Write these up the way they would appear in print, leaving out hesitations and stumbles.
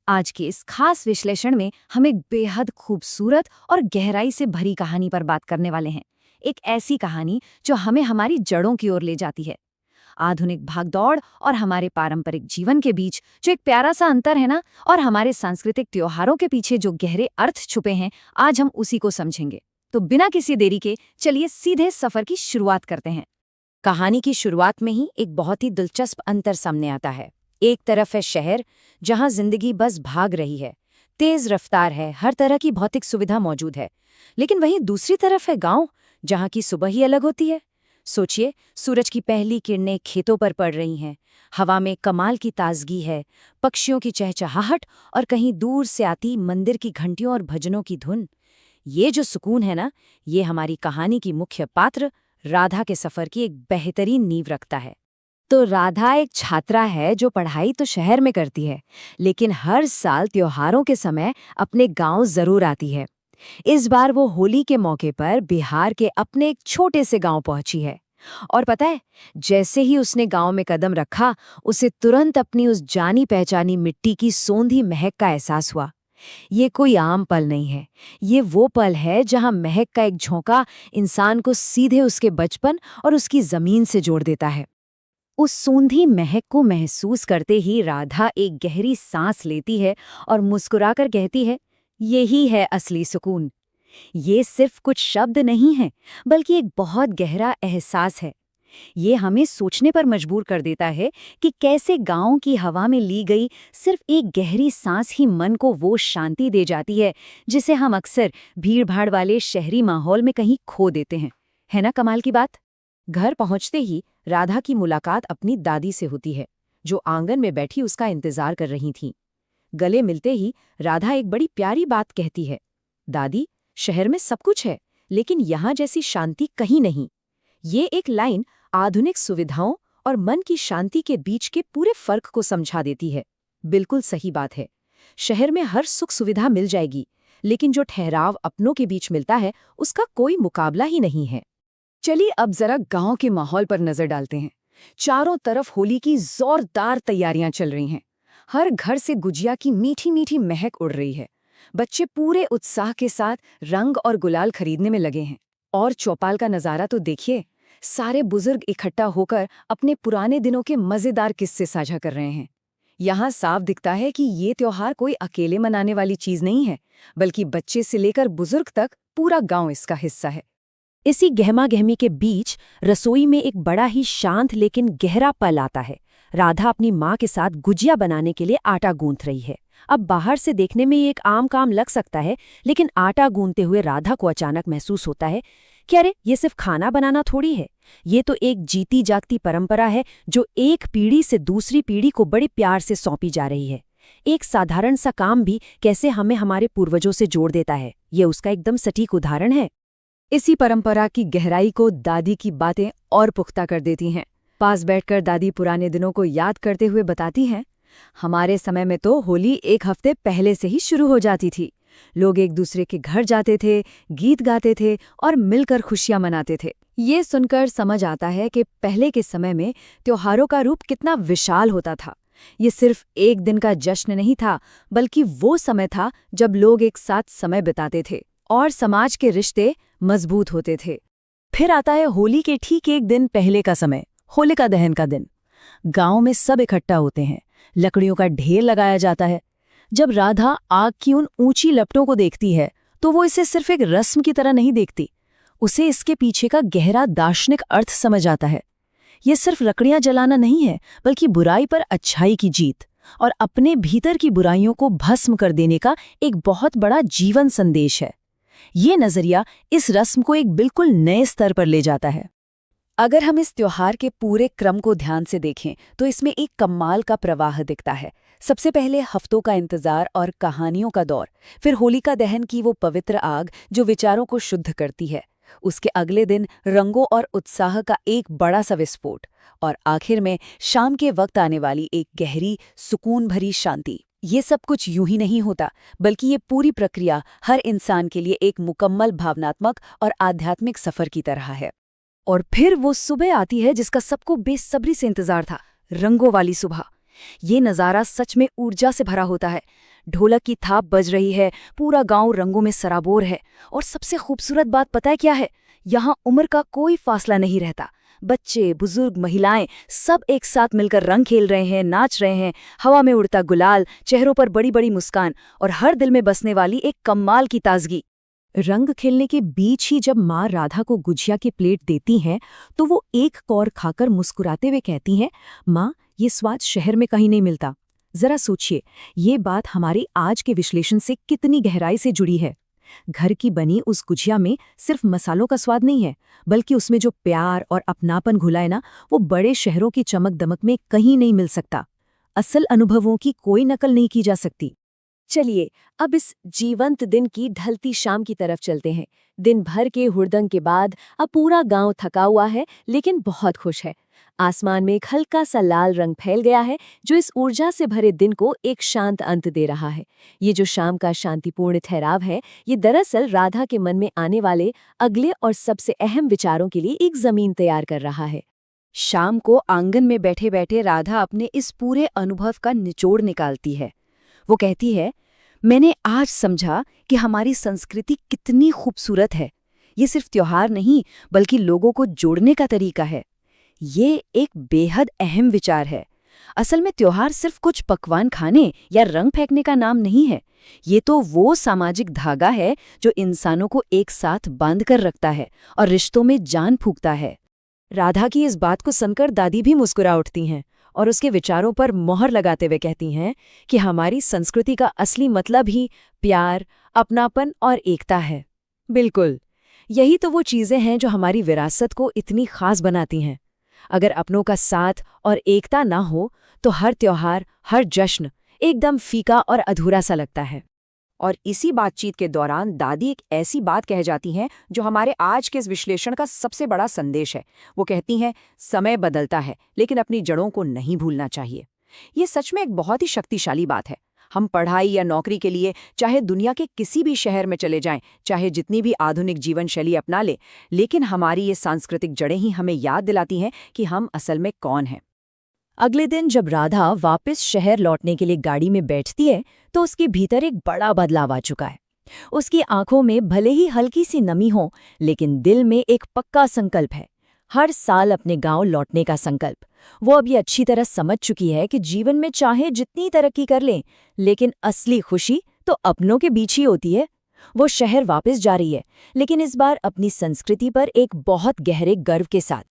आज के इस खास विश्लेषण में हम एक बेहद खूबसूरत और गहराई से भरी कहानी पर बात करने वाले हैं। एक ऐसी कहानी जो हमें हमारी जड़ों की ओर ले जाती है। आधुनिक भागदौड़ और हमारे पारंपरिक जीवन के बीच जो एक प्यारा सा अंतर है ना, और हमारे सांस्कृतिक त्योहारों के पीछे जो गहरे अर्थ छुपे हैं, आज हम उसी को समझेंगे। तो बिना किसी देरी के चलिए सीधे सफर की शुरुआत करते हैं। कहानी की शुरुआत में ही एक बहुत ही दिलचस्प अंतर सामने आता है। एक तरफ है शहर, जहां जिंदगी बस भाग रही है, तेज रफ्तार है, हर तरह की भौतिक सुविधा मौजूद है। लेकिन वहीं दूसरी तरफ है गांव, जहां की सुबह ही अलग होती है। सोचिए, सूरज की पहली किरणें खेतों पर पड़ रही हैं, हवा में कमाल की ताजगी है, पक्षियों की चहचहाहट और कहीं दूर से आती मंदिर की घंटियों और भजनों की धुन। ये जो सुकून है ना, ये हमारी कहानी की मुख्य पात्र राधा के सफर की एक बेहतरीन नींव रखता है। तो राधा एक छात्रा है जो पढ़ाई तो शहर में करती है, लेकिन हर साल त्योहारों के समय अपने गांव जरूर आती है। इस बार वो होली के मौके पर बिहार के अपने एक छोटे से गांव पहुंची है। और पता है, जैसे ही उसने गांव में कदम रखा, उसे तुरंत अपनी उस जानी पहचानी मिट्टी की सोंधी महक का एहसास हुआ। ये कोई आम पल नहीं है, ये वो पल है जहां महक का एक झोंका इंसान को सीधे उसके बचपन और उसकी जमीन से जोड़ देता है। उस सूंधी महक को महसूस करते ही राधा एक गहरी सांस लेती है और मुस्कुराकर कहती है, यही है असली सुकून। ये सिर्फ कुछ शब्द नहीं है, बल्कि एक बहुत गहरा एहसास है। ये हमें सोचने पर मजबूर कर देता है कि कैसे गांव की हवा में ली गई सिर्फ एक गहरी सांस ही मन को वो शांति दे जाती है जिसे हम अक्सर भीड़-भाड़ वाले शहरी माहौल में कहीं खो देते हैं। है ना कमाल की बात? घर पहुंचते ही राधा की मुलाकात अपनी दादी से होती है, जो आंगन में बैठी उसका इंतजार कर रही थीं। गले मिलते ही राधा एक बड़ी प्यारी बात कहती है, दादी, शहर में सब कुछ है, लेकिन यहाँ जैसी शांति कहीं नहीं। ये एक लाइन आधुनिक सुविधाओं और मन की शांति के बीच के पूरे फर्क को समझा देती है। बिल्कुल सही बात है। शहर में हर सुख सुविधा मिल जाएगी, लेकिन जो ठहराव अपनों के बीच मिलता है, उसका कोई मुकाबला ही नहीं है। चलिए अब जरा गांव के माहौल पर नजर डालते हैं। चारों तरफ होली की जोरदार तैयारियां चल रही हैं। हर घर से गुजिया की मीठी मीठी महक उड़ रही है। बच्चे पूरे उत्साह के साथ रंग और गुलाल खरीदने में लगे हैं। और चौपाल का नजारा तो देखिए, सारे बुजुर्ग इकट्ठा होकर अपने पुराने दिनों के मजेदार किस्से साझा कर रहे हैं। यहाँ साफ दिखता है कि ये त्योहार कोई अकेले मनाने वाली चीज नहीं है, बल्कि बच्चे से लेकर बुजुर्ग तक पूरा गांव इसका हिस्सा है। इसी गहमा गहमी के बीच रसोई में एक बड़ा ही शांत लेकिन गहरा पल आता है। राधा अपनी माँ के साथ गुजिया बनाने के लिए आटा गूंथ रही है। अब बाहर से देखने में ये एक आम काम लग सकता है, लेकिन आटा गूंथते हुए राधा को अचानक महसूस होता है कि अरे, ये सिर्फ खाना बनाना थोड़ी है, ये तो एक जीती जागती परंपरा है जो एक पीढ़ी से दूसरी पीढ़ी को बड़े प्यार से सौंपी जा रही है। एक साधारण सा काम भी कैसे हमें हमारे पूर्वजों से जोड़ देता है, ये उसका एकदम सटीक उदाहरण है। इसी परंपरा की गहराई को दादी की बातें और पुख्ता कर देती हैं। पास बैठकर दादी पुराने दिनों को याद करते हुए बताती हैं, हमारे समय में तो होली एक हफ्ते पहले से ही शुरू हो जाती थी। लोग एक दूसरे के घर जाते थे, गीत गाते थे और मिलकर खुशियां मनाते थे। ये सुनकर समझ आता है कि पहले के समय में त्योहारों का रूप कितना विशाल होता था। ये सिर्फ एक दिन का जश्न नहीं था, बल्कि वो समय था जब लोग एक साथ समय बिताते थे और समाज के रिश्ते मजबूत होते थे। फिर आता है होली के ठीक एक दिन पहले का समय, होलिका दहन का दिन। गांव में सब इकट्ठा होते हैं, लकड़ियों का ढेर लगाया जाता है। जब राधा आग की उन ऊंची लपटों को देखती है, तो वो इसे सिर्फ एक रस्म की तरह नहीं देखती, उसे इसके पीछे का गहरा दार्शनिक अर्थ समझ आता है। ये सिर्फ लकड़ियां जलाना नहीं है, बल्कि बुराई पर अच्छाई की जीत और अपने भीतर की बुराइयों को भस्म कर देने का एक बहुत बड़ा जीवन संदेश है। ये नजरिया इस रस्म को एक बिल्कुल नए स्तर पर ले जाता है। अगर हम इस त्योहार के पूरे क्रम को ध्यान से देखें, तो इसमें एक कमाल का प्रवाह दिखता है। सबसे पहले हफ्तों का इंतजार और कहानियों का दौर, फिर होलिका दहन की वो पवित्र आग जो विचारों को शुद्ध करती है। उसके अगले दिन रंगों और उत्साह का एक बड़ा सा विस्फोट, और आखिर में शाम के वक्त आने वाली एक गहरी सुकून भरी शांति। ये सब कुछ यूं ही नहीं होता, बल्कि ये पूरी प्रक्रिया हर इंसान के लिए एक मुकम्मल भावनात्मक और आध्यात्मिक सफर की तरह है। और फिर वो सुबह आती है जिसका सबको बेसब्री से इंतजार था, रंगों वाली सुबह। ये नज़ारा सच में ऊर्जा से भरा होता है। ढोलक की थाप बज रही है, पूरा गांव रंगों में सराबोर है। और सबसे खूबसूरत बात पता है क्या है? यहाँ उम्र का कोई फासला नहीं रहता। बच्चे, बुजुर्ग, महिलाएं सब एक साथ मिलकर रंग खेल रहे हैं, नाच रहे हैं। हवा में उड़ता गुलाल, चेहरों पर बड़ी बड़ी मुस्कान और हर दिल में बसने वाली एक कमाल की ताजगी। रंग खेलने के बीच ही जब माँ राधा को गुजिया की प्लेट देती हैं, तो वो एक कौर खाकर मुस्कुराते हुए कहती हैं, माँ, ये स्वाद शहर में कहीं नहीं मिलता। जरा सोचिए, ये बात हमारी आज के विश्लेषण से कितनी गहराई से जुड़ी है। घर की बनी उस गुजिया में सिर्फ मसालों का स्वाद नहीं है, बल्कि उसमें जो प्यार और अपनापन घुला है ना, वो बड़े शहरों की चमक दमक में कहीं नहीं मिल सकता। असल अनुभवों की कोई नकल नहीं की जा सकती। चलिए अब इस जीवंत दिन की ढलती शाम की तरफ चलते हैं। दिन भर के हुड़दंग के बाद अब पूरा गांव थका हुआ है, लेकिन बहुत खुश है। आसमान में एक हल्का सा लाल रंग फैल गया है, जो इस ऊर्जा से भरे दिन को एक शांत अंत दे रहा है। ये जो शाम का शांतिपूर्ण ठहराव है, ये दरअसल राधा के मन में आने वाले अगले और सबसे अहम विचारों के लिए एक जमीन तैयार कर रहा है। शाम को आंगन में बैठे बैठे राधा अपने इस पूरे अनुभव का निचोड़ निकालती है। वो कहती है, मैंने आज समझा कि हमारी संस्कृति कितनी खूबसूरत है। ये सिर्फ त्योहार नहीं, बल्कि लोगों को जोड़ने का तरीका है। ये एक बेहद अहम विचार है। असल में त्योहार सिर्फ कुछ पकवान खाने या रंग फेंकने का नाम नहीं है। ये तो वो सामाजिक धागा है जो इंसानों को एक साथ बांध कर रखता है और रिश्तों में जान फूंकता है। राधा की इस बात को सुनकर दादी भी मुस्कुरा उठती हैं और उसके विचारों पर मोहर लगाते हुए कहती हैं कि हमारी संस्कृति का असली मतलब ही प्यार, अपनापन और एकता है। बिल्कुल, यही तो वो चीज़ें हैं जो हमारी विरासत को इतनी खास बनाती हैं। अगर अपनों का साथ और एकता ना हो तो हर त्योहार, हर जश्न एकदम फीका और अधूरा सा लगता है। और इसी बातचीत के दौरान दादी एक ऐसी बात कह जाती हैं जो हमारे आज के इस विश्लेषण का सबसे बड़ा संदेश है। वो कहती हैं, समय बदलता है, लेकिन अपनी जड़ों को नहीं भूलना चाहिए। ये सच में एक बहुत ही शक्तिशाली बात है। हम पढ़ाई या नौकरी के लिए चाहे दुनिया के किसी भी शहर में चले जाएं, चाहे जितनी भी आधुनिक जीवन शैली अपना लें, लेकिन हमारी ये सांस्कृतिक जड़ें ही हमें याद दिलाती हैं कि हम असल में कौन हैं। अगले दिन जब राधा वापस शहर लौटने के लिए गाड़ी में बैठती है, तो उसके भीतर एक बड़ा बदलाव आ चुका है। उसकी आंखों में भले ही हल्की सी नमी हो, लेकिन दिल में एक पक्का संकल्प है। हर साल अपने गांव लौटने का संकल्प। वो अब ये अच्छी तरह समझ चुकी है कि जीवन में चाहे जितनी तरक्की कर लें, लेकिन असली खुशी तो अपनों के बीच ही होती है। वो शहर वापस जा रही है, लेकिन इस बार अपनी संस्कृति पर एक बहुत गहरे गर्व के साथ।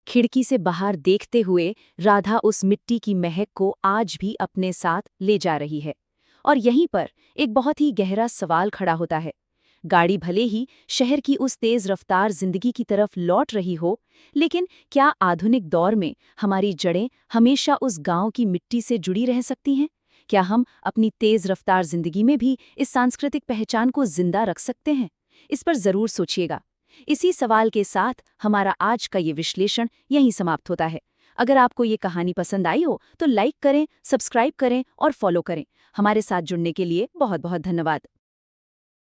खिड़की से बाहर देखते हुए राधा उस मिट्टी की महक को आज भी अपने साथ ले जा रही है। और यहीं पर एक बहुत ही गहरा सवाल खड़ा होता है। गाड़ी भले ही शहर की उस तेज रफ्तार जिंदगी की तरफ लौट रही हो, लेकिन क्या आधुनिक दौर में हमारी जड़ें हमेशा उस गांव की मिट्टी से जुड़ी रह सकती हैं? क्या हम अपनी तेज रफ्तार जिंदगी में भी इस सांस्कृतिक पहचान को जिंदा रख सकते हैं? इस पर जरूर सोचिएगा। इसी सवाल के साथ हमारा आज का ये विश्लेषण यहीं समाप्त होता है। अगर आपको ये कहानी पसंद आई हो तो लाइक करें, सब्सक्राइब करें और फॉलो करें। हमारे साथ जुड़ने के लिए बहुत बहुत धन्यवाद।